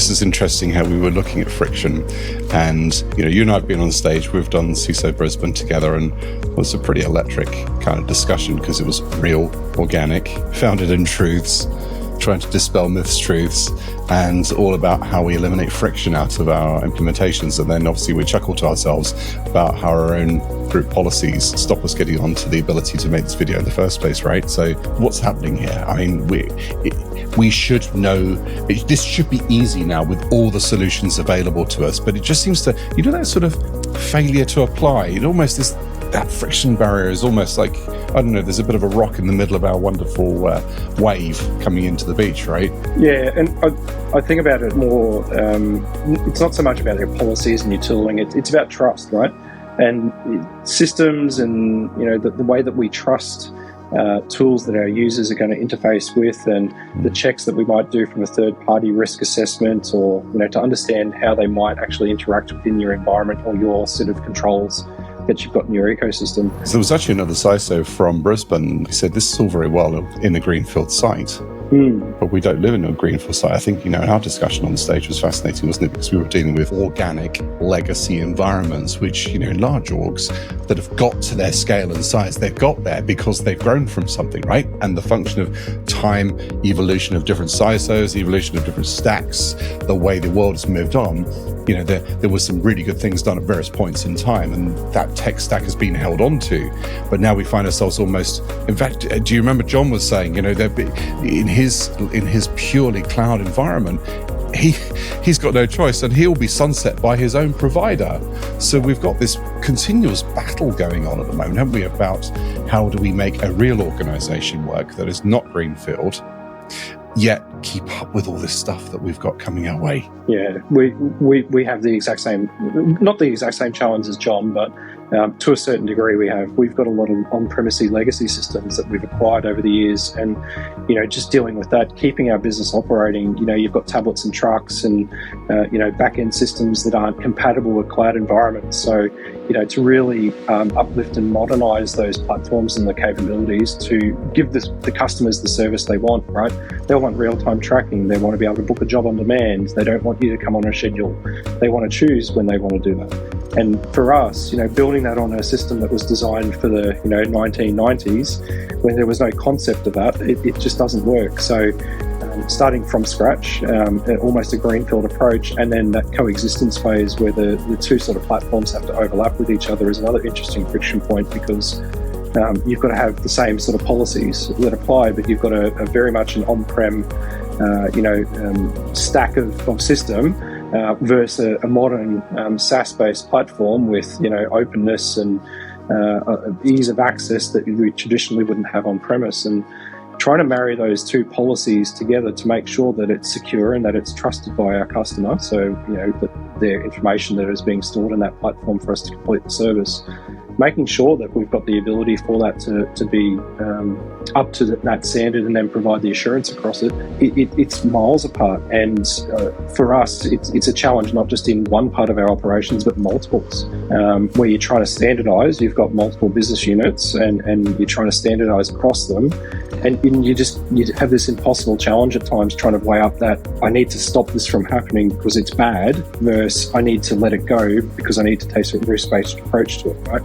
this is interesting how we were looking at friction. And, you and I have been on stage, we've done CISO Brisbane together, and it was a pretty electric kind of discussion because it was real, organic, founded in truths, trying to dispel myths, truths, and all about how we eliminate friction out of our implementations. And then obviously we chuckle to ourselves about how our own group policies stop us getting onto the ability to make this video in the first place, right? So what's happening here? I mean, we should know, this should be easy now with all the solutions available to us, but it just seems to, that sort of failure to apply, it almost is, that friction barrier is almost like, I don't know, there's a bit of a rock in the middle of our wonderful wave coming into the beach, right? Yeah, and I think about it more, it's not so much about your policies and your tooling, it's about trust, right? And systems and, the way that we trust tools that our users are going to interface with, and the checks that we might do from a third-party risk assessment, or, to understand how they might actually interact within your environment or your set of controls that you've got in your ecosystem. So there was actually another CISO from Brisbane. He said, this is all very well in a greenfield site, but we don't live in a greenfield site. I think, our discussion on the stage was fascinating, wasn't it? Because we were dealing with organic legacy environments, which, large orgs that have got to their scale and size, they've got there because they've grown from something, right? And the function of time, evolution of different CISOs, evolution of different stacks, the way the world has moved on, there was some really good things done at various points in time, and that tech stack has been held on to. But now we find ourselves almost, in fact, do you remember John was saying, in his purely cloud environment, he's got no choice, and he'll be sunset by his own provider. So we've got this continuous battle going on at the moment, haven't we, about how do we make a real organization work that is not greenfield, yet keep up with all this stuff that we've got coming our way. Yeah, we have the exact same, not the exact same challenge as John, but to a certain degree we've got a lot of on-premises legacy systems that we've acquired over the years, and just dealing with that, keeping our business operating. You've got tablets and trucks and back-end systems that aren't compatible with cloud environments. So to really uplift and modernize those platforms and the capabilities to give the customers the service they want, right? They want real-time tracking. They want to be able to book a job on demand. They don't want you to come on a schedule. They want to choose when they want to do that. And for us, building that on a system that was designed for the 1990s, when there was no concept of that, it just doesn't work. So starting from scratch, almost a greenfield approach, and then that coexistence phase where the two sort of platforms have to overlap with each other is another interesting friction point, because you've got to have the same sort of policies that apply, but you've got a very much an on-prem stack of system versus a modern SaaS-based platform with openness and ease of access that we traditionally wouldn't have on-premise. And trying to marry those two policies together to make sure that it's secure and that it's trusted by our customer, so that their information that is being stored in that platform for us to complete the service, making sure that we've got the ability for that to be up to that standard and then provide the assurance across it. It's miles apart, and for us it's a challenge not just in one part of our operations but multiples, where you're trying to standardize. You've got multiple business units and you're trying to standardize across them, and you have this impossible challenge at times trying to weigh up that I need to stop this from happening because it's bad versus I need to let it go because I need to take a risk-based approach to it, right?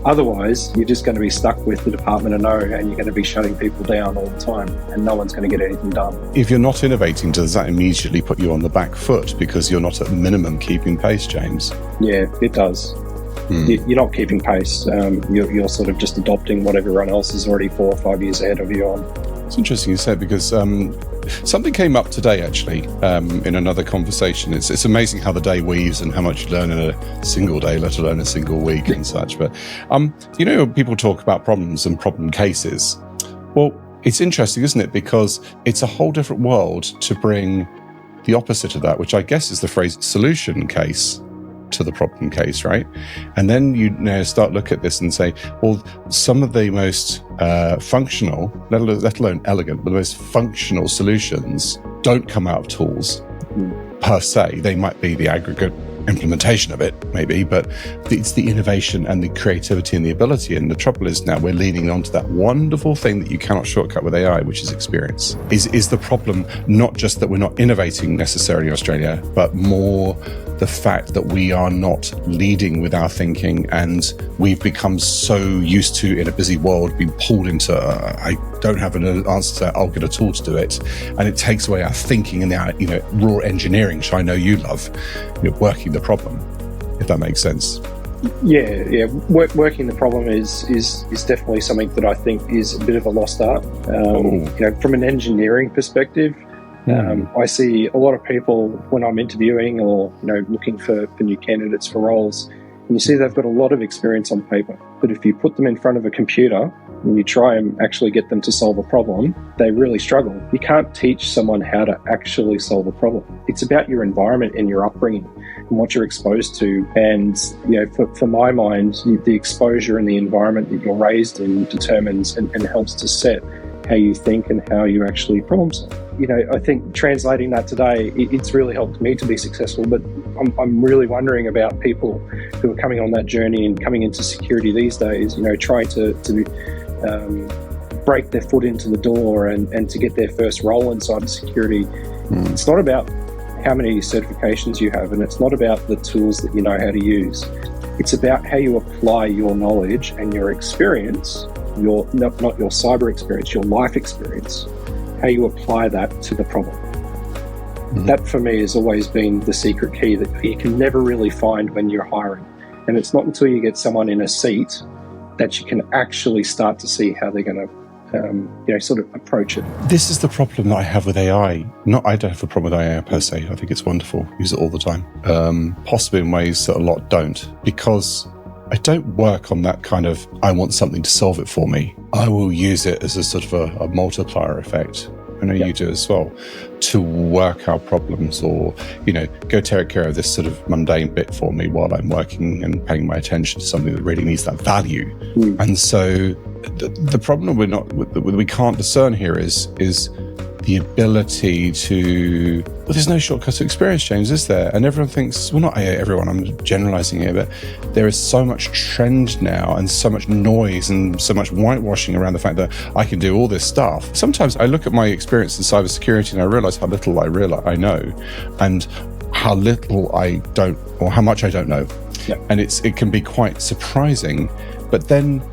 Otherwise, you're just going to be stuck with the Department of No, and you're going to be shutting people down all the time, and no one's going to get anything done. If you're not innovating, does that immediately put you on the back foot because you're not at minimum keeping pace, James? Yeah, it does. You're not keeping pace. You're sort of just adopting what everyone else is already 4 or 5 years ahead of you on. It's interesting you said, because something came up today, actually, in another conversation. It's amazing how the day weaves and how much you learn in a single day, let alone a single week and such. But, people talk about problems and problem cases. Well, it's interesting, isn't it? Because it's a whole different world to bring the opposite of that, which I guess is the phrase solution case, to the problem case, right? And then you now start look at this and say, well, some of the most functional, let alone elegant, but the most functional solutions don't come out of tools per se. They might be the aggregate implementation of it, maybe, but it's the innovation and the creativity and the ability. And the trouble is now we're leaning onto that wonderful thing that you cannot shortcut with AI, which is experience. Is the problem not just that we're not innovating necessarily in Australia, but more the fact that we are not leading with our thinking, and we've become so used to, in a busy world, being pulled into, I don't have an answer to that, I'll get a tool to do it. And it takes away our thinking and our, raw engineering, which I know you love, working the problem, if that makes sense. Yeah. Working the problem is definitely something that I think is a bit of a lost art. From an engineering perspective, I see a lot of people when I'm interviewing or looking for new candidates for roles, and you see they've got a lot of experience on paper, but if you put them in front of a computer and you try and actually get them to solve a problem, they really struggle. You can't teach someone how to actually solve a problem. It's about your environment and your upbringing and what you're exposed to. And for my mind, the exposure and the environment that you're raised in determines and helps to set how you think and how you actually problem solve. I think translating that today, it's really helped me to be successful, but I'm really wondering about people who are coming on that journey and coming into security these days, trying to break their foot into the door and to get their first role in cybersecurity. It's not about how many certifications you have, and it's not about the tools that you know how to use. It's about how you apply your knowledge and your experience, not your cyber experience, your life experience, how you apply that to the problem. That for me has always been the secret key that you can never really find when you're hiring. And it's not until you get someone in a seat that you can actually start to see how they're going to sort of approach it. This is the problem that I have with AI. I don't have a problem with AI per se. I think it's wonderful. Use it all the time. Possibly in ways that a lot don't, because I don't work on that kind of, I want something to solve it for me. I will use it as a sort of a multiplier effect. I know you do as well, to work out problems or, go take care of this sort of mundane bit for me while I'm working and paying my attention to something that really needs that value. And so the problem we can't discern here is the ability to, there's no shortcut to experience, James, is there? And everyone thinks, well, not everyone, I'm generalizing here, but there is so much trend now and so much noise and so much whitewashing around the fact that I can do all this stuff. Sometimes I look at my experience in cybersecurity and I realize how little I know and how little I don't, or how much I don't know. Yeah. And it can be quite surprising, but then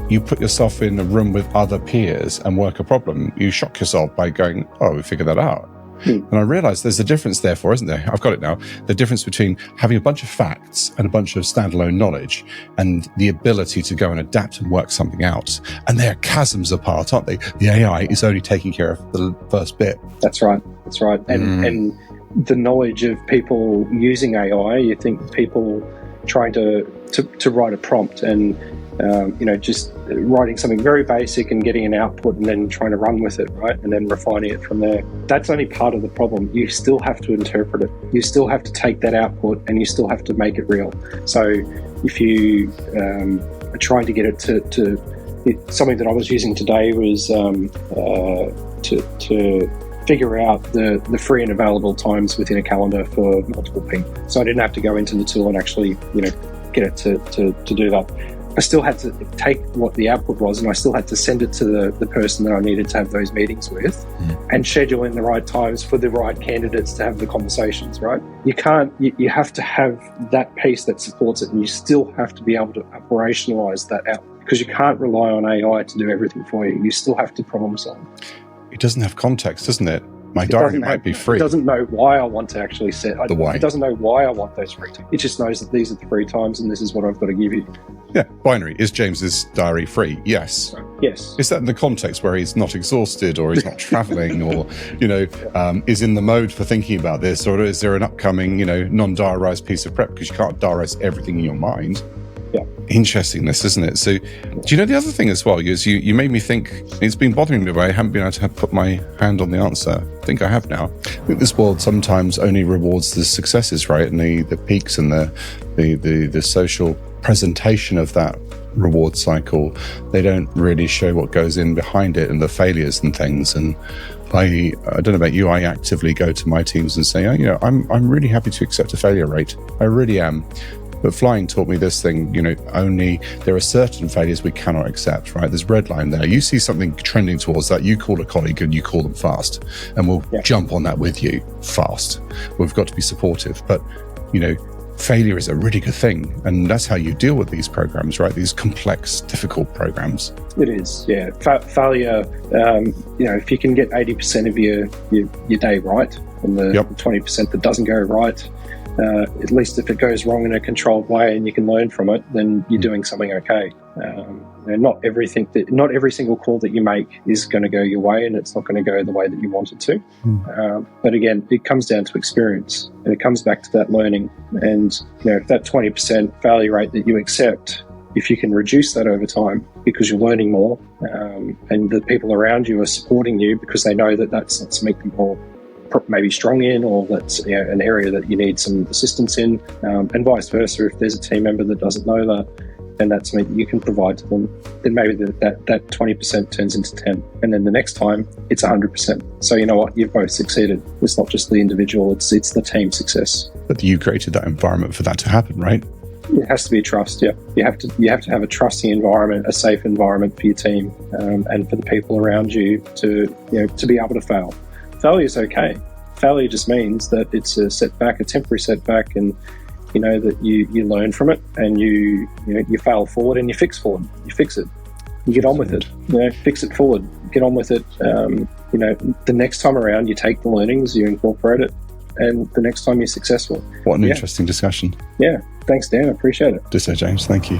you put yourself in a room with other peers and work a problem, you shock yourself by going, oh, we figured that out. And I realized there's a difference therefore, isn't there? I've got it now. The difference between having a bunch of facts and a bunch of standalone knowledge and the ability to go and adapt and work something out. And they're chasms apart, aren't they? The AI is only taking care of the first bit. That's right. And the knowledge of people using AI, you think people trying to write a prompt and just writing something very basic and getting an output and then trying to run with it, right? And then refining it from there. That's only part of the problem. You still have to interpret it. You still have to take that output and you still have to make it real. So if you are trying to get it to something that I was using today was to figure out the free and available times within a calendar for multiple people. So I didn't have to go into the tool and actually, get it to do that. I still had to take what the output was and I still had to send it to the person that I needed to have those meetings with and schedule in the right times for the right candidates to have the conversations, right? You have to have that piece that supports it, and you still have to be able to operationalize that out, because you can't rely on AI to do everything for you. You still have to problem solve. It doesn't have context, doesn't it? My diary might be free. It doesn't know why I want to actually set the why. It doesn't know why I want those free times. It just knows that these are the free times and this is what I've got to give you. Yeah, binary. Is James's diary free? Yes. Yes. Is that in the context where he's not exhausted or he's not traveling or, is in the mode for thinking about this? Or is there an upcoming, non-diarized piece of prep? Because you can't diarize everything in your mind. Yeah. Interestingness, isn't it? So, do you know the other thing as well? Is you made me think, it's been bothering me, but I haven't been able to put my hand on the answer. I think I have now. I think this world sometimes only rewards the successes, right? And the peaks and the social presentation of that reward cycle. They don't really show what goes in behind it and the failures and things. And I don't know about you, I actively go to my teams and say, I'm really happy to accept a failure rate. I really am. But flying taught me this thing, only there are certain failures we cannot accept, right? There's red line there. You see something trending towards that, you call a colleague and you call them fast, and we'll jump on that with you fast. We've got to be supportive. But, failure is a really good thing. And that's how you deal with these programs, right? These complex, difficult programs. It is, yeah. Failure, if you can get 80% of your day right, and the 20% that doesn't go right, at least if it goes wrong in a controlled way and you can learn from it, then you're doing something okay. Not every single call that you make is going to go your way, and it's not going to go the way that you want it to. But again, it comes down to experience, and it comes back to that learning. And if that 20% failure rate that you accept, if you can reduce that over time because you're learning more, and the people around you are supporting you because they know that that's something that you're maybe strong in, or that's an area that you need some assistance in, and vice versa. If there's a team member that doesn't know that, and that's something that you can provide to them, then maybe that 20% turns into 10, and then the next time it's 100%. So you know what, you've both succeeded. It's not just the individual; it's the team success. But you created that environment for that to happen, right? It has to be trust. Yeah, you have to have a trusting environment, a safe environment for your team, and for the people around you to be able to fail. Failure is okay. Failure just means that it's a setback, a temporary setback, and that you learn from it, and you fail forward and you fix forward. You fix it. You get on with it. Fix it forward. Get on with it. The next time around, you take the learnings, you incorporate it, and the next time you're successful. What an interesting discussion. Yeah. Thanks, Dan. I appreciate it. Ditto, James. Thank you.